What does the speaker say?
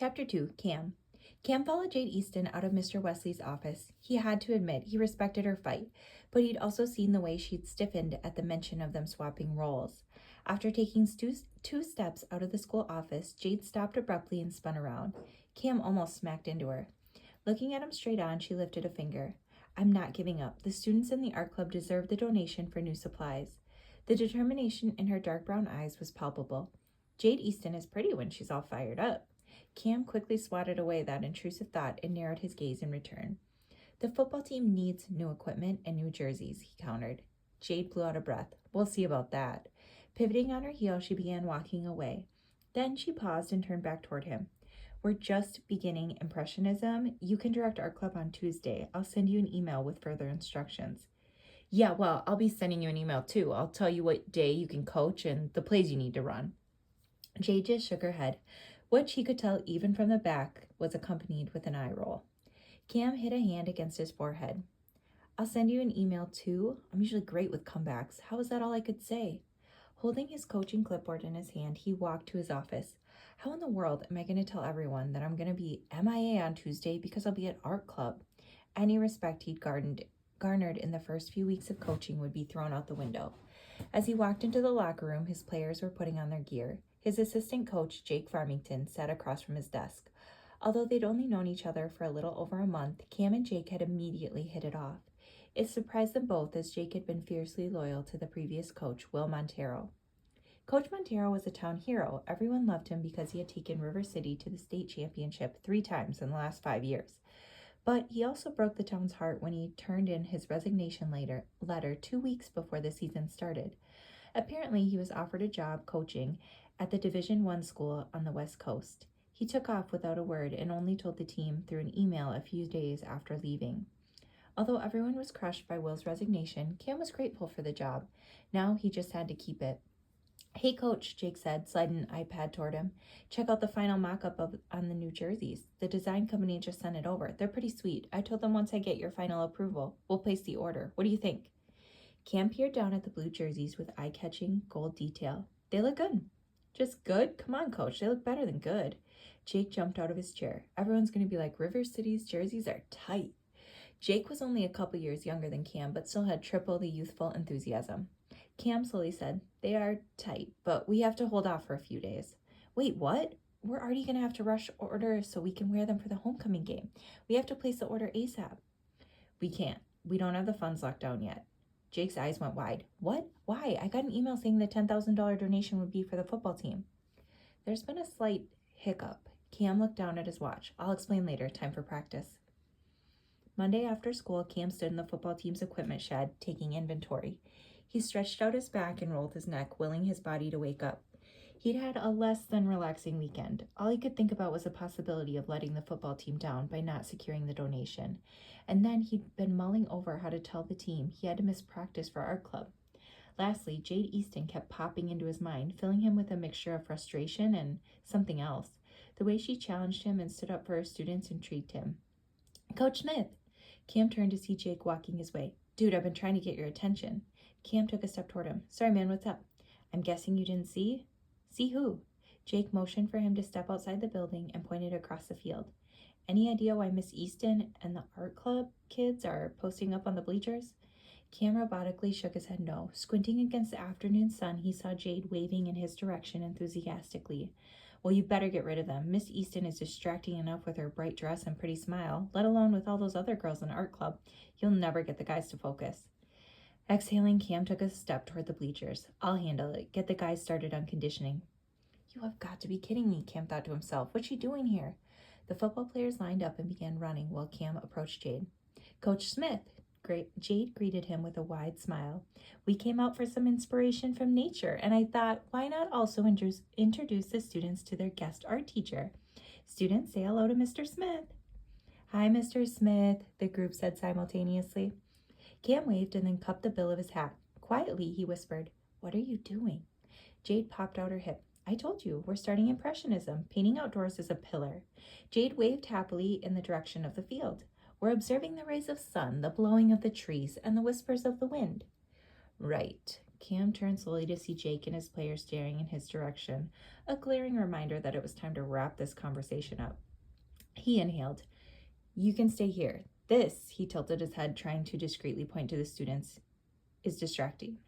Chapter 2, Cam. Cam followed Jade Easton out of Mr. Wesley's office. He had to admit he respected her fight, but he'd also seen the way she'd stiffened at the mention of them swapping roles. After taking two steps out of the school office, Jade stopped abruptly and spun around. Cam almost smacked into her. Looking at him straight on, she lifted a finger. "I'm not giving up. The students in the art club deserve the donation for new supplies." The determination in her dark brown eyes was palpable. Jade Easton is pretty when she's all fired up. Cam quickly swatted away that intrusive thought and narrowed his gaze in return. "The football team needs new equipment and new jerseys," he countered. Jade blew out a breath. "We'll see about that." Pivoting on her heel, she began walking away. Then she paused and turned back toward him. "We're just beginning Impressionism. You can direct art club on Tuesday. I'll send you an email with further instructions." "Yeah, well, I'll be sending you an email too. I'll tell you what day you can coach and the plays you need to run." Jade just shook her head, which he could tell even from the back was accompanied with an eye roll. Cam hit a hand against his forehead. "I'll send you an email too. I'm usually great with comebacks. How was that all I could say?" Holding his coaching clipboard in his hand, he walked to his office. "How in the world am I going to tell everyone that I'm going to be MIA on Tuesday because I'll be at art club?" Any respect he'd garnered in the first few weeks of coaching would be thrown out the window. As he walked into the locker room, his players were putting on their gear. His assistant coach, Jake Farmington, sat across from his desk. Although they'd only known each other for a little over a month, Cam and Jake had immediately hit it off. It surprised them both, as Jake had been fiercely loyal to the previous coach, Will Montero. Coach Montero was a town hero. Everyone loved him because he had taken River City to the state championship 3 times in the last 5 years. But he also broke the town's heart when he turned in his resignation letter 2 weeks before the season started. Apparently, he was offered a job coaching at the Division I school on the West Coast. He took off without a word and only told the team through an email a few days after leaving. Although everyone was crushed by Will's resignation, Cam was grateful for the job. Now he just had to keep it. "Hey, Coach," Jake said, sliding an iPad toward him. "Check out the final mock-up on the new jerseys. The design company just sent it over. They're pretty sweet. I told them once I get your final approval, we'll place the order. What do you think?" Cam peered down at the blue jerseys with eye-catching gold detail. "They look good." "Just good? Come on, Coach. They look better than good." Jake jumped out of his chair. "Everyone's going to be like, River City's jerseys are tight." Jake was only a couple years younger than Cam, but still had triple the youthful enthusiasm. Cam slowly said, "They are tight, but we have to hold off for a few days." "Wait, what? We're already going to have to rush orders so we can wear them for the homecoming game. We have to place the order ASAP." "We can't. We don't have the funds locked down yet." Jake's eyes went wide. "What? Why? I got an email saying the $10,000 donation would be for the football team." "There's been a slight hiccup." Cam looked down at his watch. "I'll explain later. Time for practice." Monday after school, Cam stood in the football team's equipment shed, taking inventory. He stretched out his back and rolled his neck, willing his body to wake up. He'd had a less than relaxing weekend. All he could think about was the possibility of letting the football team down by not securing the donation. And then he'd been mulling over how to tell the team he had to miss practice for art club. Lastly, Jade Easton kept popping into his mind, filling him with a mixture of frustration and something else. The way she challenged him and stood up for her students intrigued him. "Coach Smith!" Cam turned to see Jake walking his way. "Dude, I've been trying to get your attention." Cam took a step toward him. "Sorry, man, what's up?" "I'm guessing you didn't see?" "See who?" Jake motioned for him to step outside the building and pointed across the field. "Any idea why Miss Easton and the art club kids are posting up on the bleachers?" Cam robotically shook his head no. Squinting against the afternoon sun, he saw Jade waving in his direction enthusiastically. "Well, you better get rid of them. Miss Easton is distracting enough with her bright dress and pretty smile, let alone with all those other girls in art club. You'll never get the guys to focus." Exhaling, Cam took a step toward the bleachers. "I'll handle it. Get the guys started on conditioning." "You have got to be kidding me," Cam thought to himself. "What's she doing here?" The football players lined up and began running while Cam approached Jade. "Coach Smith." Jade greeted him with a wide smile. "We came out for some inspiration from nature, and I thought, why not also introduce the students to their guest art teacher? Students, say hello to Mr. Smith." "Hi, Mr. Smith," the group said simultaneously. Cam waved and then cupped the bill of his hat. Quietly, he whispered, "What are you doing?" Jade popped out her hip. "I told you, we're starting Impressionism. Painting outdoors is a pillar." Jade waved happily in the direction of the field. "We're observing the rays of sun, the blowing of the trees, and the whispers of the wind." "Right." Cam turned slowly to see Jake and his player staring in his direction, a glaring reminder that it was time to wrap this conversation up. He inhaled. You can stay here. This, he tilted his head, trying to discreetly point to the students, is distracting.